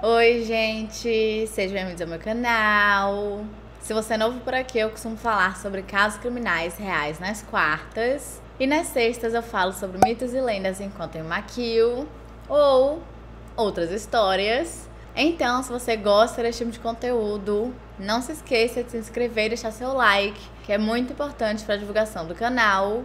Oi, gente! Sejam bem-vindos ao meu canal. Se você é novo por aqui, eu costumo falar sobre casos criminais reais nas quartas. E nas sextas eu falo sobre mitos e lendas enquanto eu maquio ou outras histórias. Então, se você gosta desse tipo de conteúdo, não se esqueça de se inscrever e deixar seu like, que é muito importante para a divulgação do canal.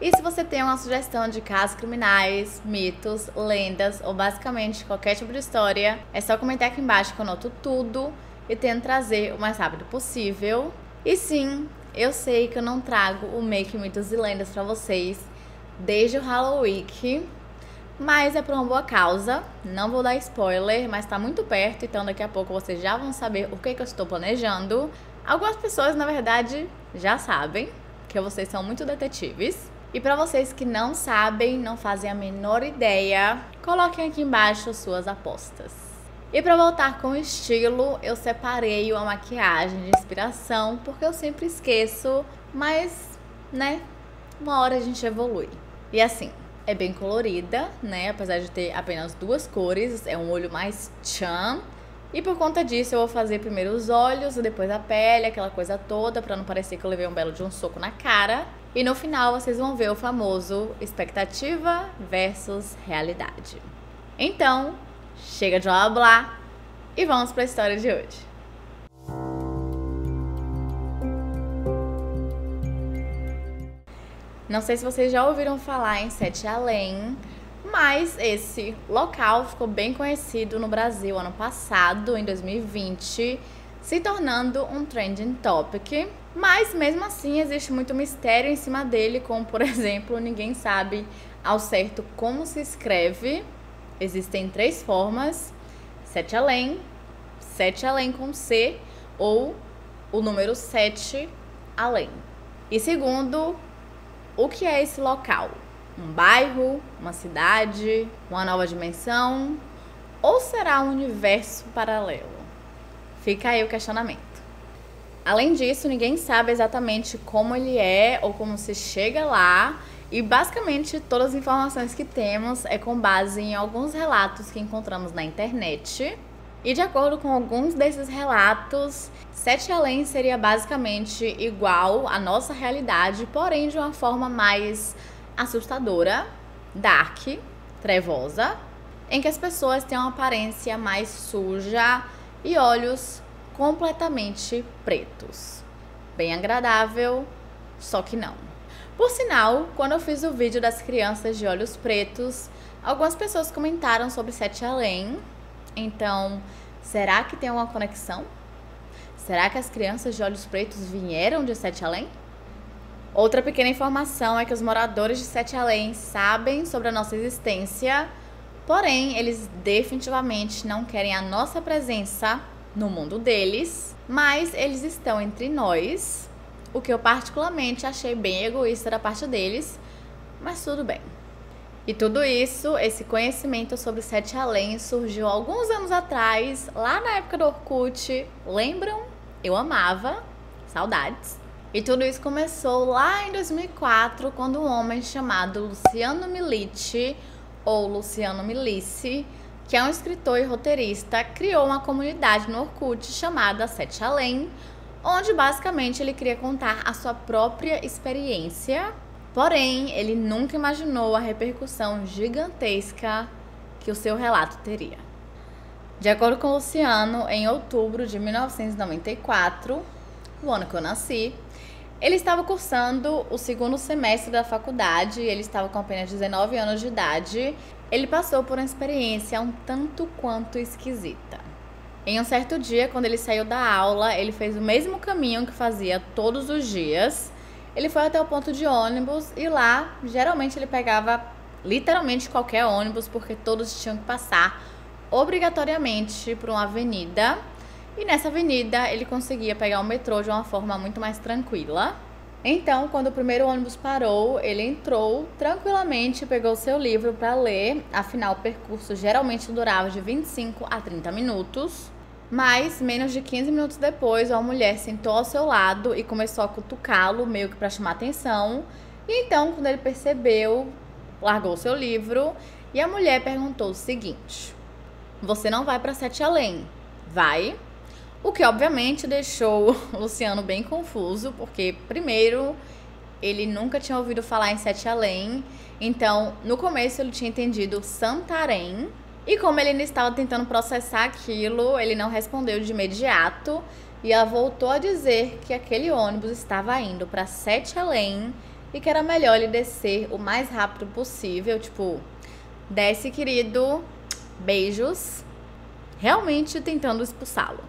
E se você tem uma sugestão de casos criminais, mitos, lendas ou basicamente qualquer tipo de história, é só comentar aqui embaixo que eu anoto tudo e tento trazer o mais rápido possível. E sim, eu sei que eu não trago o Make Mitos e Lendas pra vocês desde o Halloween, mas é por uma boa causa. Não vou dar spoiler, mas tá muito perto, então daqui a pouco vocês já vão saber o que eu estou planejando. Algumas pessoas, na verdade, já sabem que vocês são muito detetives. E pra vocês que não sabem, não fazem a menor ideia, coloquem aqui embaixo suas apostas. E pra voltar com estilo, eu separei uma maquiagem de inspiração, porque eu sempre esqueço, mas, né, uma hora a gente evolui. E assim, é bem colorida, né, apesar de ter apenas duas cores, é um olho mais tchan. E por conta disso eu vou fazer primeiro os olhos e depois a pele, aquela coisa toda, pra não parecer que eu levei um belo de um soco na cara. E no final vocês vão ver o famoso expectativa versus realidade. Então, chega de blá blá e vamos para a história de hoje. Não sei se vocês já ouviram falar em Sete Além, mas esse local ficou bem conhecido no Brasil ano passado, em 2020, se tornando um trending topic. Mas mesmo assim existe muito mistério em cima dele, como por exemplo, ninguém sabe ao certo como se escreve. Existem três formas: Sete Além com C ou o número 7 além. E segundo, o que é esse local? Um bairro, uma cidade, uma nova dimensão ou será um universo paralelo? Fica aí o questionamento. Além disso, ninguém sabe exatamente como ele é ou como se chega lá, e basicamente todas as informações que temos é com base em alguns relatos que encontramos na internet. E de acordo com alguns desses relatos, Sete Além seria basicamente igual à nossa realidade, porém de uma forma mais assustadora, dark, trevosa, em que as pessoas têm uma aparência mais suja e olhos completamente pretos. Bem agradável, só que não. Por sinal, quando eu fiz o vídeo das crianças de olhos pretos, algumas pessoas comentaram sobre Sete Além. Então, será que tem uma conexão? Será que as crianças de olhos pretos vieram de Sete Além? Outra pequena informação é que os moradores de Sete Além sabem sobre a nossa existência, porém, eles definitivamente não querem a nossa presença no mundo deles, mas eles estão entre nós, o que eu particularmente achei bem egoísta da parte deles, mas tudo bem. E tudo isso, esse conhecimento sobre Sete Além surgiu alguns anos atrás, lá na época do Orkut, lembram? Eu amava, saudades. E tudo isso começou lá em 2004, quando um homem chamado Luciano Milici, ou Luciano Milici, que é um escritor e roteirista, criou uma comunidade no Orkut chamada Sete Além, onde basicamente ele queria contar a sua própria experiência, porém ele nunca imaginou a repercussão gigantesca que o seu relato teria. De acordo com Luciano, em outubro de 1994, o ano que eu nasci, ele estava cursando o segundo semestre da faculdade e ele estava com apenas 19 anos de idade. Ele passou por uma experiência um tanto quanto esquisita. Em um certo dia, quando ele saiu da aula, ele fez o mesmo caminho que fazia todos os dias. Ele foi até o ponto de ônibus e lá, geralmente ele pegava literalmente qualquer ônibus, porque todos tinham que passar obrigatoriamente por uma avenida. E nessa avenida ele conseguia pegar o metrô de uma forma muito mais tranquila. Então, quando o primeiro ônibus parou, ele entrou tranquilamente, pegou seu livro para ler. Afinal, o percurso geralmente durava de 25 a 30 minutos. Mas, menos de 15 minutos depois, uma mulher sentou ao seu lado e começou a cutucá-lo, meio que para chamar atenção. E então, quando ele percebeu, largou seu livro e a mulher perguntou o seguinte: você não vai para Sete Além, vai? O que obviamente deixou o Luciano bem confuso, porque primeiro ele nunca tinha ouvido falar em Sete Além, então no começo ele tinha entendido Santarém, e como ele ainda estava tentando processar aquilo, ele não respondeu de imediato, e ela voltou a dizer que aquele ônibus estava indo para Sete Além e que era melhor ele descer o mais rápido possível, tipo, desce, querido, beijos, realmente tentando expulsá-lo.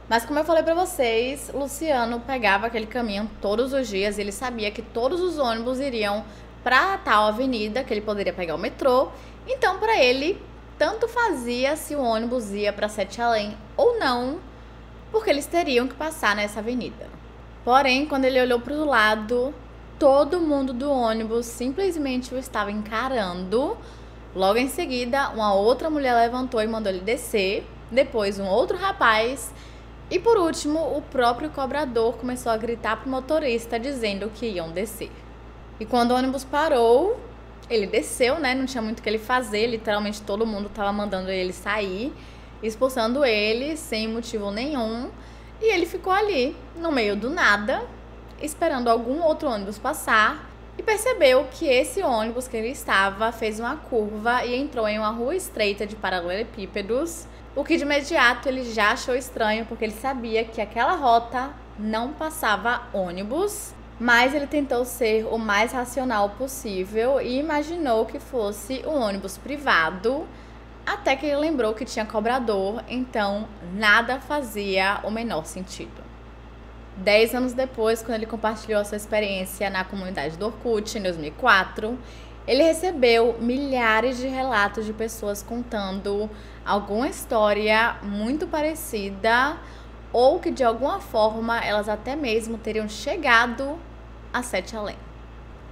Mas como eu falei pra vocês, Luciano pegava aquele caminho todos os dias e ele sabia que todos os ônibus iriam pra tal avenida, que ele poderia pegar o metrô. Então, pra ele, tanto fazia se o ônibus ia pra Sete Além ou não, porque eles teriam que passar nessa avenida. Porém, quando ele olhou pro lado, todo mundo do ônibus simplesmente o estava encarando. Logo em seguida, uma outra mulher levantou e mandou ele descer. Depois, um outro rapaz. E por último, o próprio cobrador começou a gritar pro motorista dizendo que iam descer. E quando o ônibus parou, ele desceu, né? Não tinha muito o que ele fazer. Literalmente todo mundo tava mandando ele sair, expulsando ele sem motivo nenhum. E ele ficou ali, no meio do nada, esperando algum outro ônibus passar. E percebeu que esse ônibus que ele estava fez uma curva e entrou em uma rua estreita de paralelepípedos. O que de imediato ele já achou estranho, porque ele sabia que aquela rota não passava ônibus, mas ele tentou ser o mais racional possível e imaginou que fosse um ônibus privado, até que ele lembrou que tinha cobrador, então nada fazia o menor sentido. 10 anos depois, quando ele compartilhou a sua experiência na comunidade do Orkut, em 2004, ele recebeu milhares de relatos de pessoas contando alguma história muito parecida ou que de alguma forma elas até mesmo teriam chegado a Sete Além.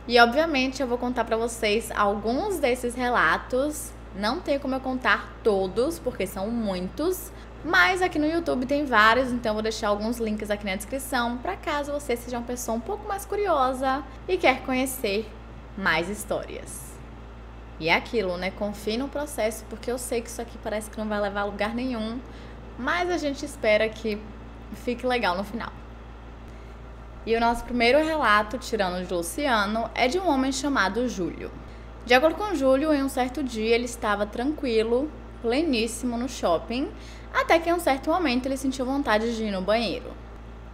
E obviamente eu vou contar pra vocês alguns desses relatos, não tem como eu contar todos porque são muitos, mas aqui no YouTube tem vários, então eu vou deixar alguns links aqui na descrição para caso você seja uma pessoa um pouco mais curiosa e quer conhecer mais histórias. E é aquilo, né? Confie no processo, porque eu sei que isso aqui parece que não vai levar a lugar nenhum, mas a gente espera que fique legal no final. E o nosso primeiro relato, tirando de Luciano, é de um homem chamado Júlio. De acordo com Júlio, em um certo dia ele estava tranquilo, pleníssimo no shopping, até que em um certo momento ele sentiu vontade de ir no banheiro.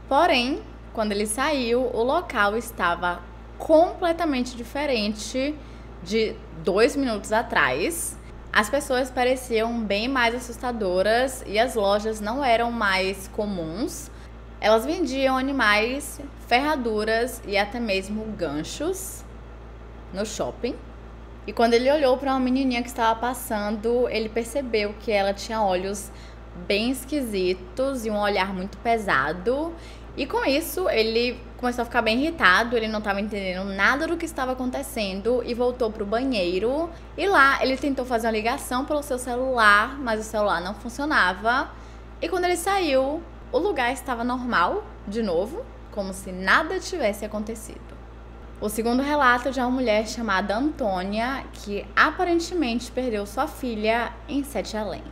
Porém, quando ele saiu, o local estava completamente diferente de 2 minutos atrás. As pessoas pareciam bem mais assustadoras e as lojas não eram mais comuns. Elas vendiam animais, ferraduras e até mesmo ganchos no shopping. E quando ele olhou para uma menininha que estava passando, ele percebeu que ela tinha olhos bem esquisitos e um olhar muito pesado. E com isso, ele começou a ficar bem irritado, ele não estava entendendo nada do que estava acontecendo e voltou pro banheiro. E lá, ele tentou fazer uma ligação pelo seu celular, mas o celular não funcionava. E quando ele saiu, o lugar estava normal, de novo, como se nada tivesse acontecido. O segundo relato é de uma mulher chamada Antônia, que aparentemente perdeu sua filha em Sete Além.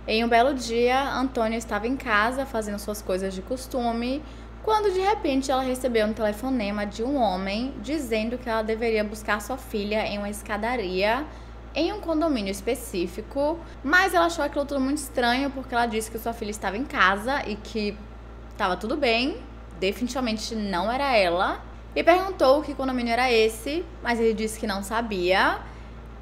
Em um belo dia, Antônia estava em casa fazendo suas coisas de costume, quando de repente ela recebeu um telefonema de um homem dizendo que ela deveria buscar sua filha em uma escadaria em um condomínio específico, mas ela achou aquilo tudo muito estranho porque ela disse que sua filha estava em casa e que estava tudo bem, definitivamente não era ela, e perguntou que condomínio era esse, mas ele disse que não sabia.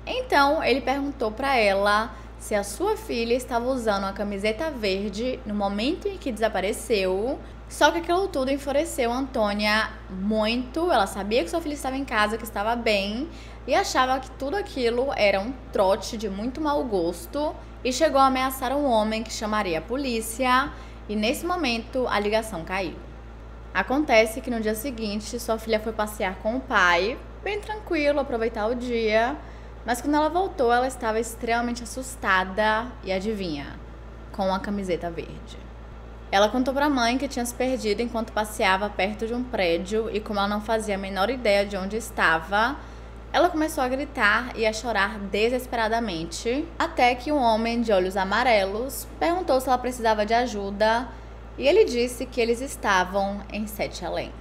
Então ele perguntou para ela se a sua filha estava usando uma camiseta verde no momento em que desapareceu. Só que aquilo tudo enfureceu a Antônia muito. Ela sabia que sua filha estava em casa, que estava bem, e achava que tudo aquilo era um trote de muito mau gosto, e chegou a ameaçar um homem que chamaria a polícia, e nesse momento a ligação caiu. Acontece que no dia seguinte sua filha foi passear com o pai, bem tranquilo, aproveitar o dia, mas quando ela voltou ela estava extremamente assustada e adivinha, com uma camiseta verde. Ela contou para a mãe que tinha se perdido enquanto passeava perto de um prédio e como ela não fazia a menor ideia de onde estava, Ela começou a gritar e a chorar desesperadamente, até que um homem de olhos amarelos perguntou se ela precisava de ajuda e ele disse que eles estavam em Sete Além.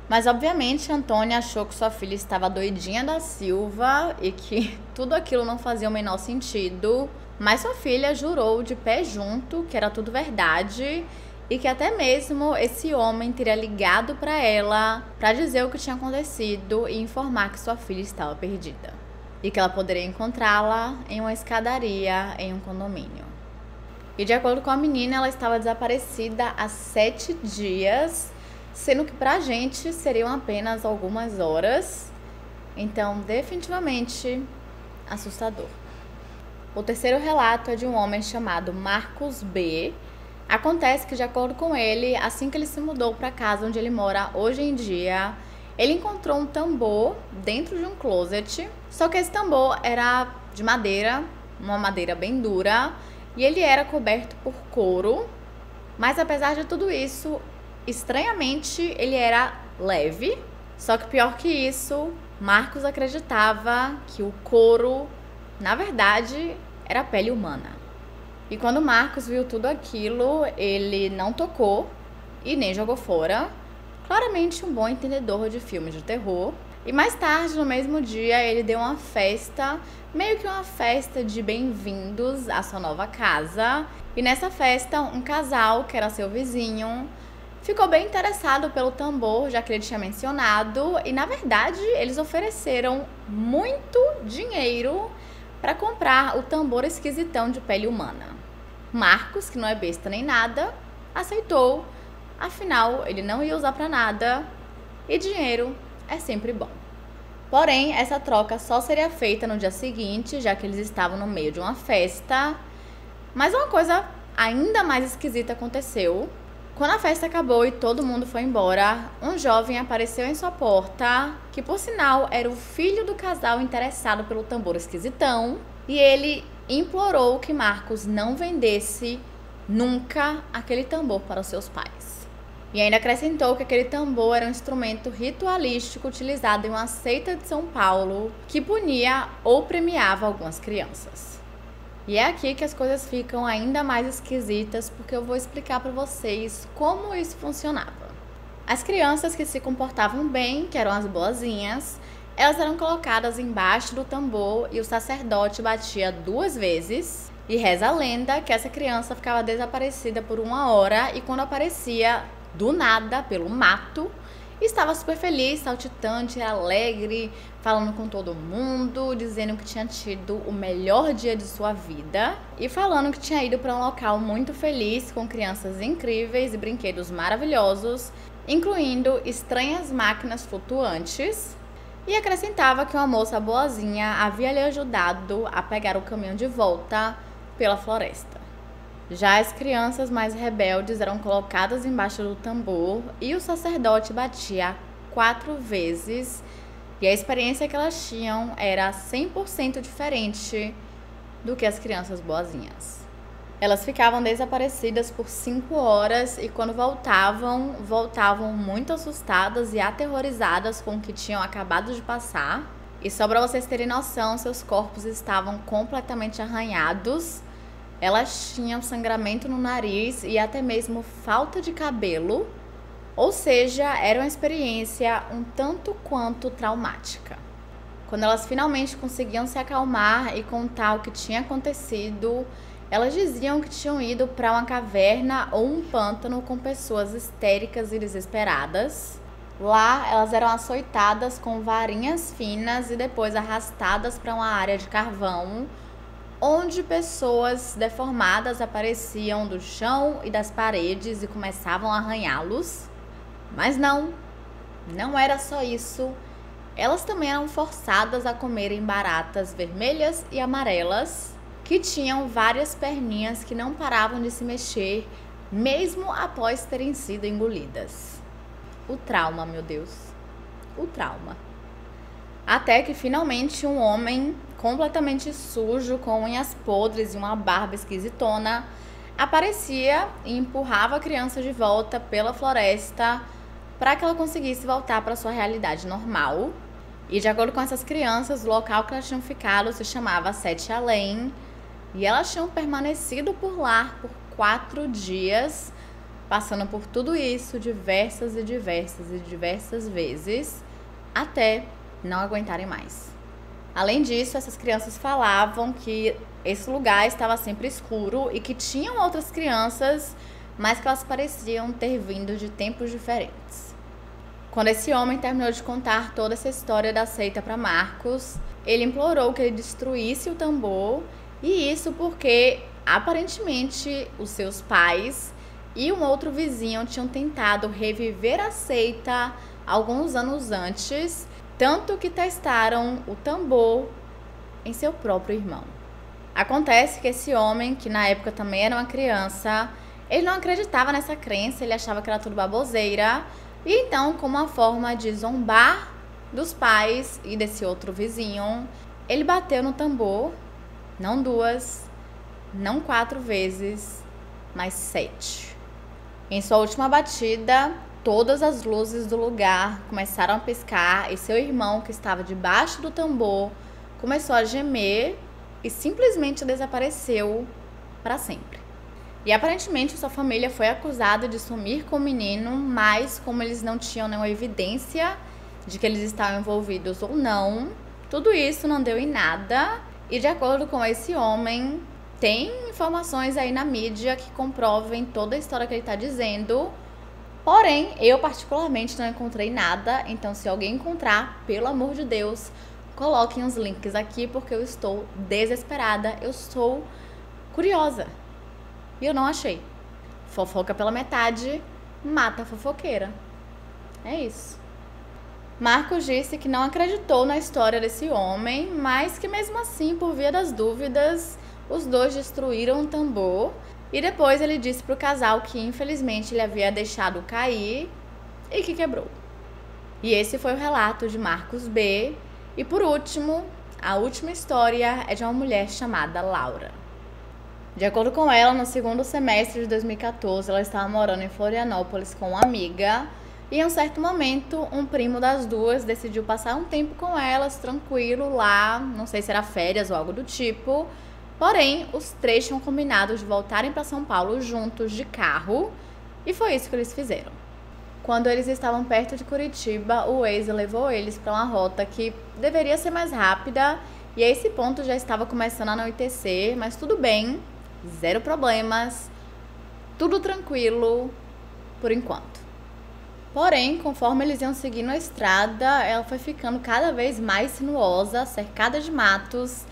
Mas obviamente Antônia achou que sua filha estava doidinha da Silva e que tudo aquilo não fazia o menor sentido, mas sua filha jurou de pé junto que era tudo verdade e que até mesmo esse homem teria ligado para ela para dizer o que tinha acontecido e informar que sua filha estava perdida e que ela poderia encontrá-la em uma escadaria em um condomínio. E de acordo com a menina, ela estava desaparecida há 7 dias, sendo que pra gente seriam apenas algumas horas. Então, definitivamente assustador. O terceiro relato é de um homem chamado Marcos B. Acontece que, de acordo com ele, assim que ele se mudou para a casa onde ele mora hoje em dia, ele encontrou um tambor dentro de um closet, só que esse tambor era de madeira, uma madeira bem dura, e ele era coberto por couro, mas apesar de tudo isso, estranhamente ele era leve, só que pior que isso, Marcos acreditava que o couro, na verdade, era pele humana. E quando Marcos viu tudo aquilo, ele não tocou e nem jogou fora. Claramente um bom entendedor de filmes de terror. E mais tarde, no mesmo dia, ele deu uma festa, meio que uma festa de bem-vindos à sua nova casa. E nessa festa, um casal, que era seu vizinho, ficou bem interessado pelo tambor, já que ele tinha mencionado. E na verdade, eles ofereceram muito dinheiro para comprar o tambor esquisitão de pele humana. Marcos, que não é besta nem nada, aceitou. Afinal, ele não ia usar para nada e dinheiro é sempre bom. Porém, essa troca só seria feita no dia seguinte, já que eles estavam no meio de uma festa. Mas uma coisa ainda mais esquisita aconteceu. Quando a festa acabou e todo mundo foi embora, um jovem apareceu em sua porta, que por sinal era o filho do casal interessado pelo tambor esquisitão, e ele implorou que Marcos não vendesse nunca aquele tambor para os seus pais. E ainda acrescentou que aquele tambor era um instrumento ritualístico utilizado em uma seita de São Paulo que punia ou premiava algumas crianças. E é aqui que as coisas ficam ainda mais esquisitas, porque eu vou explicar para vocês como isso funcionava. As crianças que se comportavam bem, que eram as boazinhas, elas eram colocadas embaixo do tambor e o sacerdote batia 2 vezes. E reza a lenda que essa criança ficava desaparecida por 1 hora e quando aparecia do nada, pelo mato, estava super feliz, saltitante, alegre, falando com todo mundo, dizendo que tinha tido o melhor dia de sua vida e falando que tinha ido para um local muito feliz com crianças incríveis e brinquedos maravilhosos, incluindo estranhas máquinas flutuantes, e acrescentava que uma moça boazinha havia lhe ajudado a pegar o caminho de volta pela floresta. Já as crianças mais rebeldes eram colocadas embaixo do tambor e o sacerdote batia 4 vezes, e a experiência que elas tinham era 100% diferente do que as crianças boazinhas. Elas ficavam desaparecidas por 5 horas e quando voltavam muito assustadas e aterrorizadas com o que tinham acabado de passar. E só para vocês terem noção, seus corpos estavam completamente arranhados. Elas tinham sangramento no nariz e até mesmo falta de cabelo. Ou seja, era uma experiência um tanto quanto traumática. Quando elas finalmente conseguiam se acalmar e contar o que tinha acontecido, elas diziam que tinham ido para uma caverna ou um pântano com pessoas histéricas e desesperadas. Lá, elas eram açoitadas com varinhas finas e depois arrastadas para uma área de carvão, onde pessoas deformadas apareciam do chão e das paredes e começavam a arranhá-los. Mas não era só isso. Elas também eram forçadas a comerem baratas vermelhas e amarelas, que tinham várias perninhas que não paravam de se mexer, mesmo após terem sido engolidas. O trauma, meu Deus. O trauma. Até que finalmente um homem completamente sujo, com unhas podres e uma barba esquisitona, aparecia e empurrava a criança de volta pela floresta para que ela conseguisse voltar para sua realidade normal. E de acordo com essas crianças, o local que elas tinham ficado se chamava Sete Além. E elas tinham permanecido por lá por 4 dias, passando por tudo isso diversas vezes, até não aguentarem mais. Além disso, essas crianças falavam que esse lugar estava sempre escuro e que tinham outras crianças, mas que elas pareciam ter vindo de tempos diferentes. Quando esse homem terminou de contar toda essa história da seita para Marcos, ele implorou que ele destruísse o tambor, e isso porque, aparentemente, os seus pais e um outro vizinho tinham tentado reviver a seita alguns anos antes, tanto que testaram o tambor em seu próprio irmão. Acontece que esse homem, que na época também era uma criança, ele não acreditava nessa crença, ele achava que era tudo baboseira. E então, como uma forma de zombar dos pais e desse outro vizinho, ele bateu no tambor, não 2, não 4 vezes, mas 7. Em sua última batida, todas as luzes do lugar começaram a piscar e seu irmão, que estava debaixo do tambor, começou a gemer e simplesmente desapareceu para sempre. E aparentemente sua família foi acusada de sumir com o menino, mas como eles não tinham nenhuma evidência de que eles estavam envolvidos ou não, tudo isso não deu em nada. E de acordo com esse homem, tem informações aí na mídia que comprovem toda a história que ele está dizendo. Porém, eu particularmente não encontrei nada, então se alguém encontrar, pelo amor de Deus, coloquem os links aqui, porque eu estou desesperada, eu estou curiosa. E eu não achei. Fofoca pela metade, mata a fofoqueira. É isso. Marcos disse que não acreditou na história desse homem, mas que mesmo assim, por via das dúvidas, os dois destruíram o tambor. E depois ele disse pro casal que infelizmente ele havia deixado cair e que quebrou. E esse foi o relato de Marcos B. E por último, a última história é de uma mulher chamada Laura. De acordo com ela, no segundo semestre de 2014, ela estava morando em Florianópolis com uma amiga. E em um certo momento, um primo das duas decidiu passar um tempo com elas, tranquilo lá, não sei se era férias ou algo do tipo. Porém, os 3 tinham combinado de voltarem para São Paulo juntos de carro, e foi isso que eles fizeram. Quando eles estavam perto de Curitiba, o Waze levou eles para uma rota que deveria ser mais rápida, e a esse ponto já estava começando a anoitecer, mas tudo bem, 0 problemas, tudo tranquilo por enquanto. Porém, conforme eles iam seguindo a estrada, ela foi ficando cada vez mais sinuosa, cercada de matos,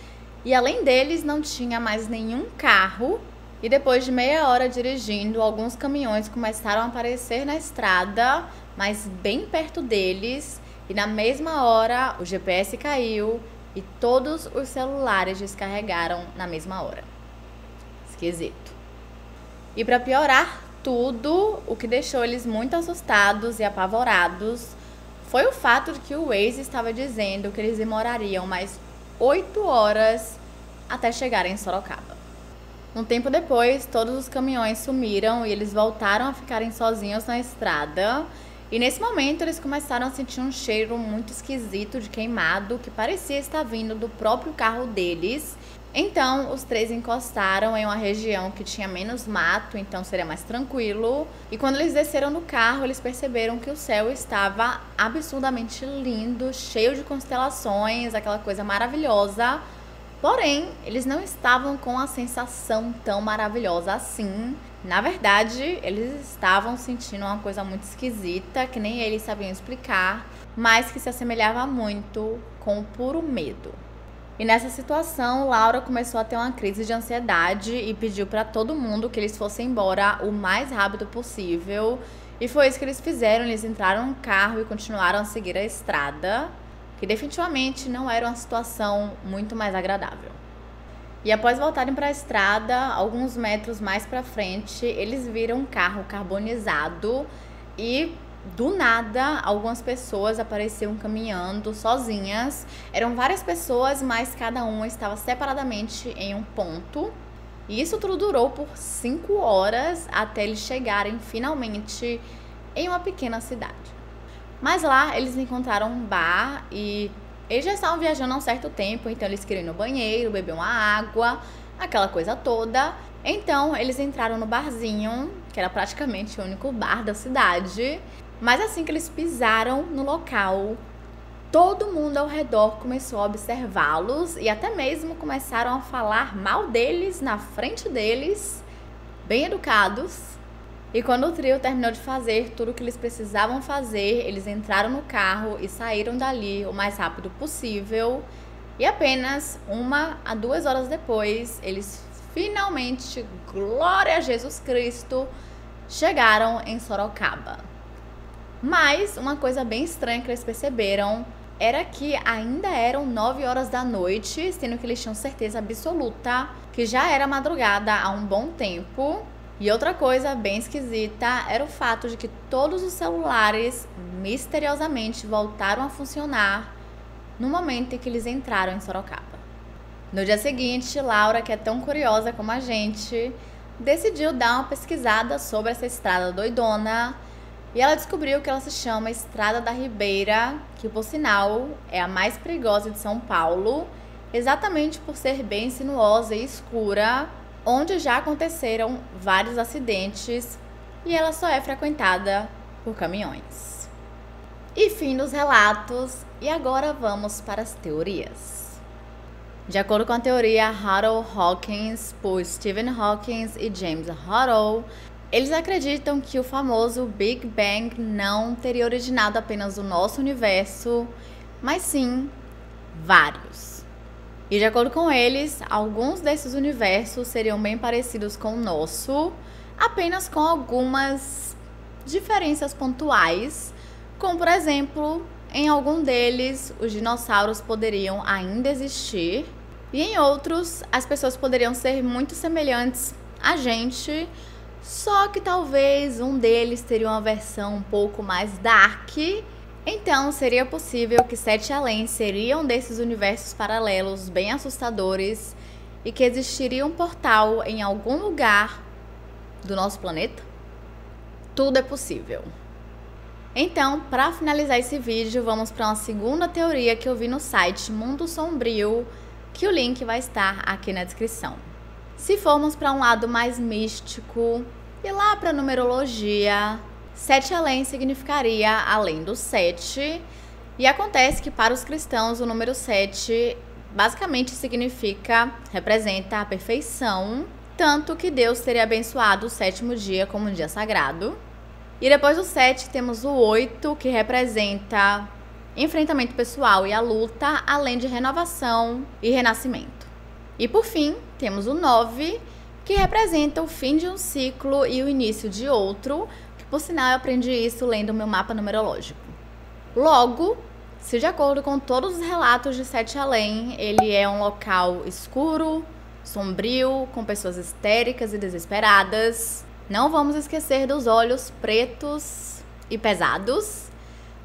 e além deles não tinha mais nenhum carro. E depois de meia hora dirigindo, alguns caminhões começaram a aparecer na estrada, mas bem perto deles, e na mesma hora o GPS caiu e todos os celulares descarregaram na mesma hora. Esquisito. E para piorar tudo, o que deixou eles muito assustados e apavorados foi o fato de que o Waze estava dizendo que eles demorariam mais 8 horas até chegarem em Sorocaba. Um tempo depois, todos os caminhões sumiram e eles voltaram a ficarem sozinhos na estrada. E nesse momento, eles começaram a sentir um cheiro muito esquisito de queimado que parecia estar vindo do próprio carro deles. Então, os 3 encostaram em uma região que tinha menos mato, então seria mais tranquilo. E quando eles desceram do carro, eles perceberam que o céu estava absurdamente lindo, cheio de constelações, aquela coisa maravilhosa. Porém, eles não estavam com a sensação tão maravilhosa assim. Na verdade, eles estavam sentindo uma coisa muito esquisita, que nem eles sabiam explicar, mas que se assemelhava muito com o puro medo. E nessa situação, Laura começou a ter uma crise de ansiedade e pediu para todo mundo que eles fossem embora o mais rápido possível. E foi isso que eles fizeram, eles entraram no carro e continuaram a seguir a estrada, que definitivamente não era uma situação muito mais agradável. E após voltarem para a estrada, alguns metros mais para frente, eles viram um carro carbonizado e do nada algumas pessoas apareceram caminhando sozinhas. Eram várias pessoas, mas cada uma estava separadamente em um ponto. E isso tudo durou por 5 horas até eles chegarem finalmente em uma pequena cidade. Mas lá eles encontraram um bar e Eles já estavam viajando há um certo tempo, então eles queriam ir no banheiro, beber uma água, aquela coisa toda. Então eles entraram no barzinho, que era praticamente o único bar da cidade. Mas assim que eles pisaram no local, todo mundo ao redor começou a observá-los e até mesmo começaram a falar mal deles na frente deles, bem educados. E quando o trio terminou de fazer tudo o que eles precisavam fazer, eles entraram no carro e saíram dali o mais rápido possível. E apenas 1 a 2 horas depois, eles finalmente, glória a Jesus Cristo, chegaram em Sorocaba. Mas uma coisa bem estranha que eles perceberam era que ainda eram 9 horas da noite, sendo que eles tinham certeza absoluta que já era madrugada há um bom tempo. E outra coisa bem esquisita era o fato de que todos os celulares misteriosamente voltaram a funcionar no momento em que eles entraram em Sorocaba. No dia seguinte, Laura, que é tão curiosa como a gente, decidiu dar uma pesquisada sobre essa estrada doidona e ela descobriu que ela se chama Estrada da Ribeira, que por sinal é a mais perigosa de São Paulo, exatamente por ser bem sinuosa e escura, onde já aconteceram vários acidentes e ela só é frequentada por caminhões. E fim dos relatos, e agora vamos para as teorias. De acordo com a teoria Harold Hawkins, por Stephen Hawking e James Hartle, eles acreditam que o famoso Big Bang não teria originado apenas o nosso universo, mas sim vários. E de acordo com eles, alguns desses universos seriam bem parecidos com o nosso, apenas com algumas diferenças pontuais, como por exemplo, em algum deles os dinossauros poderiam ainda existir, e em outros as pessoas poderiam ser muito semelhantes a gente, só que talvez um deles teria uma versão um pouco mais dark. Então, seria possível que Sete Além seria um desses universos paralelos bem assustadores e que existiria um portal em algum lugar do nosso planeta? Tudo é possível. Então, para finalizar esse vídeo, vamos para uma segunda teoria que eu vi no site Mundo Sombrio, que o link vai estar aqui na descrição. Se formos para um lado mais místico e lá para a numerologia, Sete Além significaria além do 7, e acontece que para os cristãos o número 7 basicamente representa a perfeição, tanto que Deus teria abençoado o 7º dia como um dia sagrado. E depois do 7 temos o 8, que representa enfrentamento pessoal e a luta, além de renovação e renascimento. E por fim, temos o 9, que representa o fim de um ciclo e o início de outro. Por sinal, eu aprendi isso lendo meu mapa numerológico. Logo, se de acordo com todos os relatos de Sete Além, ele é um local escuro, sombrio, com pessoas histéricas e desesperadas, não vamos esquecer dos olhos pretos e pesados.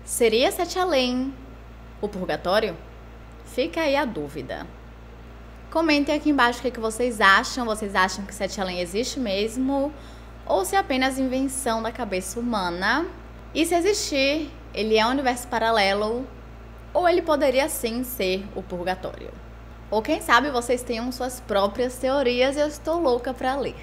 Seria Sete Além o purgatório? Fica aí a dúvida. Comentem aqui embaixo o que vocês acham. Vocês acham que Sete Além existe mesmo? Ou se é apenas invenção da cabeça humana? E se existir, ele é um universo paralelo, ou ele poderia sim ser o purgatório? Ou quem sabe vocês tenham suas próprias teorias e eu estou louca pra ler.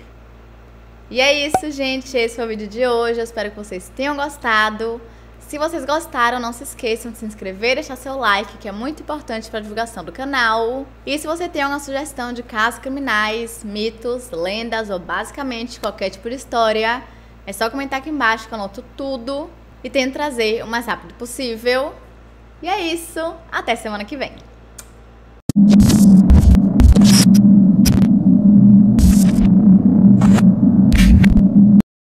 E é isso, gente, esse foi o vídeo de hoje, eu espero que vocês tenham gostado. Se vocês gostaram, não se esqueçam de se inscrever e deixar seu like, que é muito importante para a divulgação do canal. E se você tem alguma sugestão de casos criminais, mitos, lendas ou basicamente qualquer tipo de história, é só comentar aqui embaixo que eu anoto tudo e tento trazer o mais rápido possível. E é isso, até semana que vem.